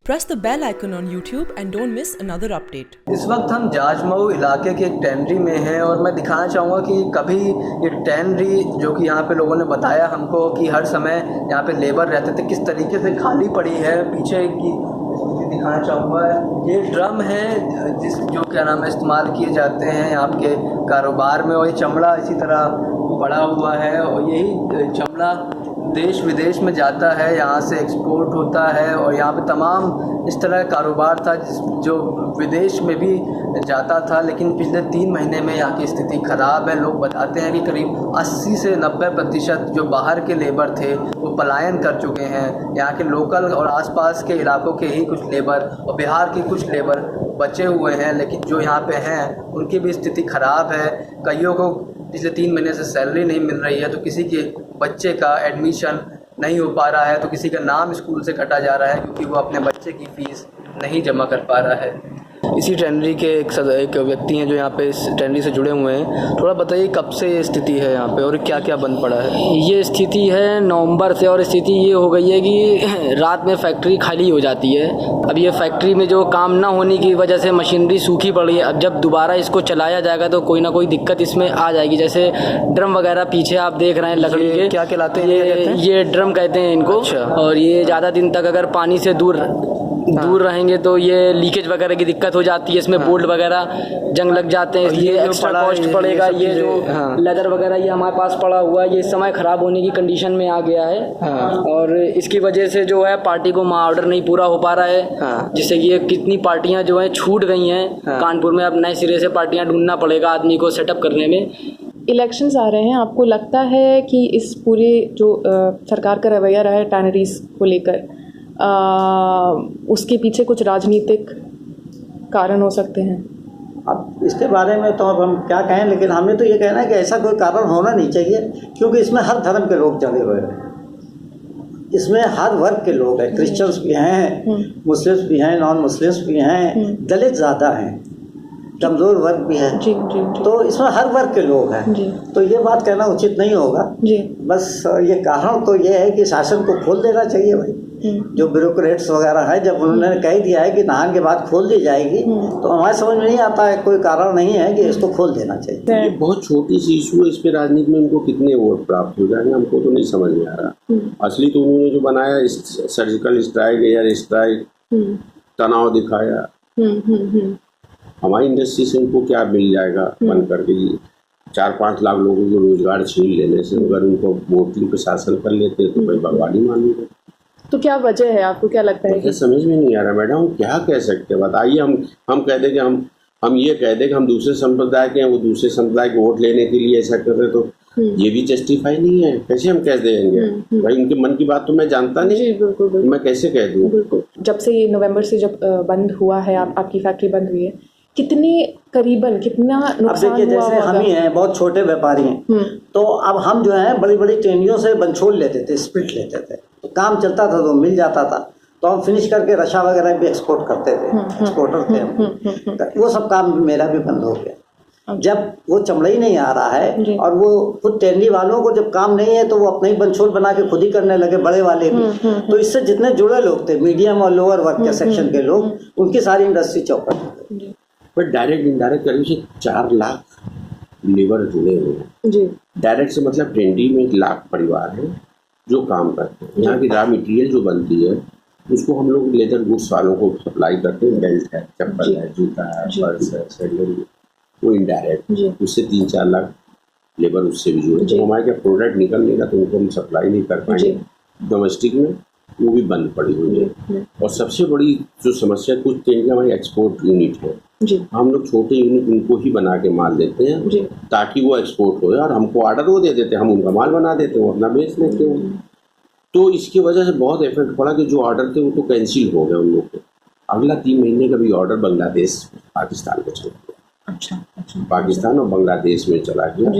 Press the bell icon on YouTube and don't miss another update. इस वक्त हम जाजमऊ इलाके के एक टैनरी में हैं और मैं दिखाना चाहूँगा कि कभी ये टैनरी जो कि यहाँ पे लोगों ने बताया हमको कि हर समय यहाँ पे लेबर रहते थे, किस तरीके से खाली पड़ी है। पीछे की दिखाना चाहूँगा, ये ड्रम है जिस जो क्या नाम है इस्तेमाल किए जाते हैं यहाँ के कारोबार में, और ये चमड़ा इसी तरह पड़ा हुआ है और यही चमड़ा देश विदेश में जाता है, यहाँ से एक्सपोर्ट होता है और यहाँ पे तमाम इस तरह का कारोबार था जो विदेश में भी जाता था। लेकिन पिछले 3 महीने में यहाँ की स्थिति ख़राब है। लोग बताते हैं कि करीब 80 से 90% जो बाहर के लेबर थे वो पलायन कर चुके हैं। यहाँ के लोकल और आसपास के इलाकों के ही कुछ लेबर और बिहार के कुछ लेबर बचे हुए हैं, लेकिन जो यहाँ पे हैं उनकी भी स्थिति ख़राब है। कईयों को पिछले 3 महीने से सैलरी नहीं मिल रही है, तो किसी के बच्चे का एडमिशन नहीं हो पा रहा है, तो किसी का नाम स्कूल से कटा जा रहा है क्योंकि वो अपने बच्चे की फ़ीस नहीं जमा कर पा रहा है। इसी टैनरी के एक व्यक्ति हैं जो यहाँ पे इस टैनरी से जुड़े हुए हैं। थोड़ा बताइए कब से ये स्थिति है यहाँ पे और क्या क्या बंद पड़ा है? ये स्थिति है नवंबर से, और स्थिति ये हो गई है कि रात में फैक्ट्री खाली हो जाती है। अब ये फैक्ट्री में जो काम ना होने की वजह से मशीनरी सूखी पड़ी है। अब जब दोबारा इसको चलाया जाएगा तो कोई ना कोई दिक्कत इसमें आ जाएगी। जैसे ड्रम वगैरह पीछे आप देख रहे हैं लकड़ी के, क्या कहलाते हैं? ये ड्रम कहते हैं इनको। अच्छा। और ये ज़्यादा दिन तक अगर पानी से दूर रहेंगे तो ये लीकेज वगैरह की दिक्कत हो जाती है। इसमें बोल्ट वगैरह जंग लग जाते हैं, ये एक्स्ट्रा कॉस्ट पड़ेगा। ये जो लेदर वगैरह ये हमारे पास पड़ा हुआ है, ये इस समय ख़राब होने की कंडीशन में आ गया है। और इसकी वजह से जो है पार्टी को ऑर्डर नहीं पूरा हो पा रहा है, जिससे कि ये कितनी पार्टियां जो हैं छूट गई हैं। कानपुर में अब नए सिरे से पार्टियां ढूंढना पड़ेगा आदमी को सेटअप करने में। इलेक्शंस आ रहे हैं, आपको लगता है कि इस पूरे जो सरकार का रवैया रहा है टैनरीज को लेकर, उसके पीछे कुछ राजनीतिक कारण हो सकते हैं? अब इसके बारे में तो अब हम क्या कहें, लेकिन हमने तो ये कहना है कि ऐसा कोई कारण होना नहीं चाहिए, क्योंकि इसमें हर धर्म के लोग जड़े हुए हैं। इसमें हर वर्ग के लोग हैं, क्रिश्चियंस भी हैं, मुस्लिम्स भी हैं, नॉन मुस्लिम्स भी हैं, दलित ज़्यादा हैं, कमज़ोर वर्ग भी है। जी, जी, जी। तो इसमें हर वर्ग के लोग हैं जी। तो ये बात कहना उचित नहीं होगा जी। बस ये कारण तो ये है कि शासन को खोल देना चाहिए भाई। जो ब्यूरोक्रेट्स वगैरह है, जब उन्होंने कह दिया है कि नहान के बाद खोल दी जाएगी, तो हमारे समझ में नहीं आता है, कोई कारण नहीं है कि इसको खोल देना चाहिए। ये बहुत छोटी सी इशू है, इस पे राजनीति में उनको कितने वोट प्राप्त हो जाएंगे हमको तो नहीं समझ में आ रहा। असली तो उन्होंने जो बनाया सर्जिकल स्ट्राइक, एयर स्ट्राइक, तनाव दिखाया। हमारी इंडस्ट्री से उनको क्या मिल जाएगा बंद करके? 4-5 लाख लोगों को रोजगार छीन लेने से अगर उनको वोटिंग पे शासन कर लेते तो भाई बर्बादी मान लीजिए। तो क्या वजह है, आपको क्या लगता है? समझ में नहीं आ रहा मैडम, हम क्या कह सकते हैं? बताइए। हम कह दें कि हम ये कह दें कि हम दूसरे संप्रदाय के हैं, वो दूसरे संप्रदाय के वोट लेने के लिए ऐसा कर रहे, तो ये भी जस्टिफाई नहीं है। कैसे हम कह देंगे? भाई उनके मन की बात तो मैं जानता नहीं। जी, बिल्कुल। मैं कैसे कह दूँ? बिल्कुल। जब से ये नवंबर से जब बंद हुआ है, आपकी फैक्ट्री बंद हुई है, कितना नुकसान हुआ? जैसे हम ही हैं, बहुत छोटे व्यापारी हैं, तो अब हम जो है बड़ी बड़ी ट्रेनियों से बंचोल लेते थे, स्प्रिट लेते थे, तो काम चलता था तो मिल जाता था, तो हम फिनिश करके रशा वगैरह भी एक्सपोर्ट करते थे, एक्सपोर्टर थे हम। तो वो सब काम मेरा भी बंद हो गया। जब वो चमड़ा ही नहीं आ रहा है और वो खुद टैनरी वालों को जब काम नहीं है तो वो अपने ही बंचोल बना के खुद ही करने लगे, बड़े वाले भी। तो इससे जितने जुड़े लोग थे, मीडियम और लोअर वर्ग के सेक्शन के लोग, उनकी सारी इंडस्ट्री चौपट हो गई। पर डायरेक्ट इनडायरेक्ट करीब से 4 लाख लेबर जुड़े हुए हैं जी। डायरेक्ट से मतलब टैनरी में 1 लाख परिवार है जो काम करते हैं। यहाँ की रॉ मटेरियल जो बनती है उसको हम लोग लेदर गुड्स वालों को सप्लाई करते हैं। बेल्ट है, चप्पल है, जूता है, पर्स है, सैंडल, वो इनडायरेक्ट उससे 3-4 लाख लेबर उससे भी जुड़े। तो हमारे क्या प्रोडक्ट निकलने का तो उनको हम सप्लाई नहीं कर पाएंगे। डोमेस्टिक में वो भी बंद पड़ी हुई है। और सबसे बड़ी जो समस्या कुछ ट्रेन हमारी एक्सपोर्ट यूनिट है जी। हम लोग छोटे यूनिट उनको ही बना के माल देते हैं जी, ताकि वो एक्सपोर्ट हो, और हमको ऑर्डर वो दे देते हैं, हम उनका माल बना देते हैं, वो अपना बेच लेते हैं। तो इसकी वजह से बहुत इफेक्ट पड़ा कि जो ऑर्डर थे वो तो कैंसिल हो गए उन लोग के। अगला 3 महीने का भी ऑर्डर बांग्लादेश पाकिस्तान को चला गया। अच्छा। पाकिस्तान और बांग्लादेश में चला गया।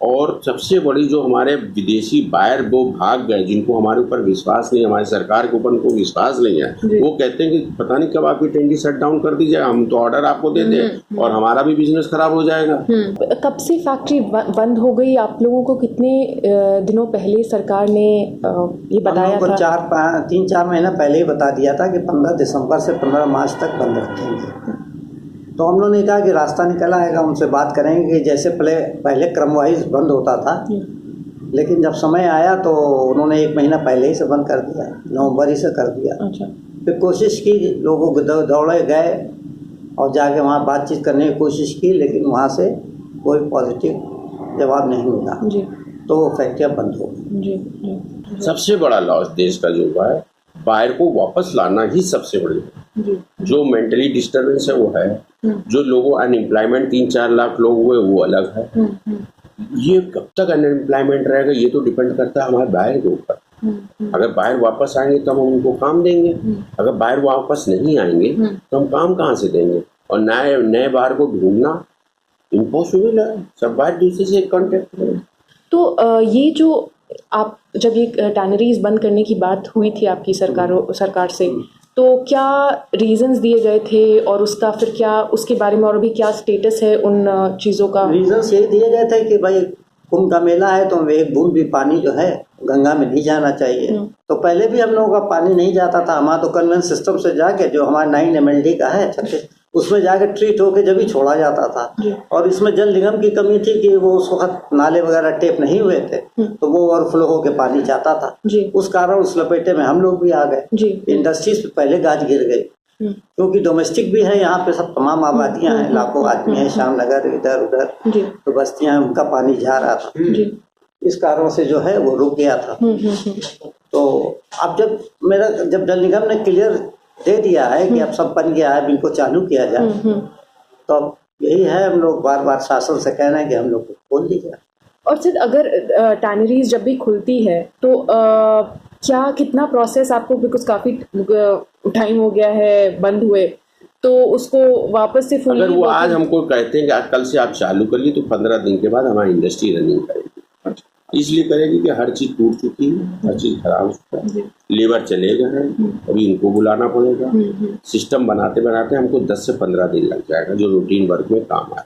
और सबसे बड़ी जो हमारे विदेशी बायर वो भाग गए, जिनको हमारे ऊपर विश्वास नहीं, हमारी सरकार के ऊपर उनको विश्वास नहीं है, वो कहते हैं कि पता नहीं कब आपकी टेंडी शट डाउन कर दी जाए, हम तो ऑर्डर आपको दे दें और हमारा भी बिजनेस खराब हो जाएगा। कब से फैक्ट्री बंद हो गई? आप लोगों को कितने दिनों पहले सरकार ने ये बताया था? 3-4 महीना पहले ही बता दिया था कि 15 दिसंबर से 15 मार्च तक बंद रखेंगे। तो हम लोगों ने कहा कि रास्ता निकल आएगा, उनसे बात करेंगे कि जैसे पहले क्रम वाइज बंद होता था, लेकिन जब समय आया तो उन्होंने 1 महीना पहले ही से बंद कर दिया, नवंबर ही से कर दिया। अच्छा। फिर कोशिश की, लोगों को दौड़े गए और जाके वहाँ बातचीत करने की कोशिश की, लेकिन वहाँ से कोई पॉजिटिव जवाब नहीं मिला जी। तो वो फैक्ट्रियाँ बंद हो गई। सबसे बड़ा लॉस देश का जो हुआ है, बाहर को वापस लाना ही सबसे बड़ी है। जो मेंटली डिस्टर्बेंस है वो है, जो लोगों अनएम्प्लॉयमेंट 3-4 लाख लोग हुए वो अलग है। ये कब तक अनएम्प्लॉयमेंट रहेगा ये तो डिपेंड करता है हमारे बाहर के ऊपर। अगर बाहर वापस आएंगे तो हम उनको काम देंगे, अगर बाहर वापस नहीं आएंगे तो हम काम कहाँ से देंगे? और नए बाहर को ढूंढना इम्पॉसिबल है, सब बाहर दूसरे से कॉन्टेक्ट करें। तो ये जो आप जब ये टैनरीज बंद करने की बात हुई थी आपकी सरकार से, तो क्या रीजंस दिए गए थे और उसका फिर क्या, उसके बारे में और भी क्या स्टेटस है उन चीज़ों का? रीजंस ये दिए गए थे कि भाई कुंभ का मेला है तो एक बूंद भी पानी जो है गंगा में नहीं जाना चाहिए। तो पहले भी हम लोगों का पानी नहीं जाता था, हमारा तो कन्वेंस सिस्टम से जाके जो हमारा 9 MLD का है 36, उसमें जाके ट्रीट होके जब ही छोड़ा जाता था। और इसमें जल निगम की कमी थी कि वो उस वक्त नाले वगैरह टेप नहीं हुए थे, तो वो ओवरफ्लो होके पानी जाता था। उस कारण उस लपेटे में हम लोग भी आ गए। इंडस्ट्रीज पे पहले गाज गिर गई, क्योंकि डोमेस्टिक भी है यहाँ पे, सब तमाम आबादियाँ हैं, लाखों आदमी हैं, श्यामनगर इधर उधर तो बस्तियाँ हैं, उनका पानी जा रहा था। इस कारण से जो है वो रुक गया था। तो अब जब जल निगम ने क्लियर दे दिया है कि अब सब बन गया है, इनको चालू किया जाए, तो अब यही है, हम लोग बार बार शासन से कह रहे हैं कि हम लोग को खोल दीजिए। और सिर्फ अगर टैनरीज जब भी खुलती है तो क्या कितना प्रोसेस आपको, बिकॉज काफ़ी टाइम हो गया है बंद हुए, तो उसको वापस से अगर वो आज हमको कहते हैं कि आज कल से आप चालू करिए, तो 15 दिन के बाद हमारी इंडस्ट्री रनिंग करेगी। इसलिए करेगी कि हर चीज़ टूट चुकी है, हर चीज़ खराब हो चुका है, लेबर चले गए हैं, अभी इनको बुलाना पड़ेगा। सिस्टम बनाते बनाते हमको 10 से 15 दिन लग जाएगा, जो रूटीन वर्क में काम आए।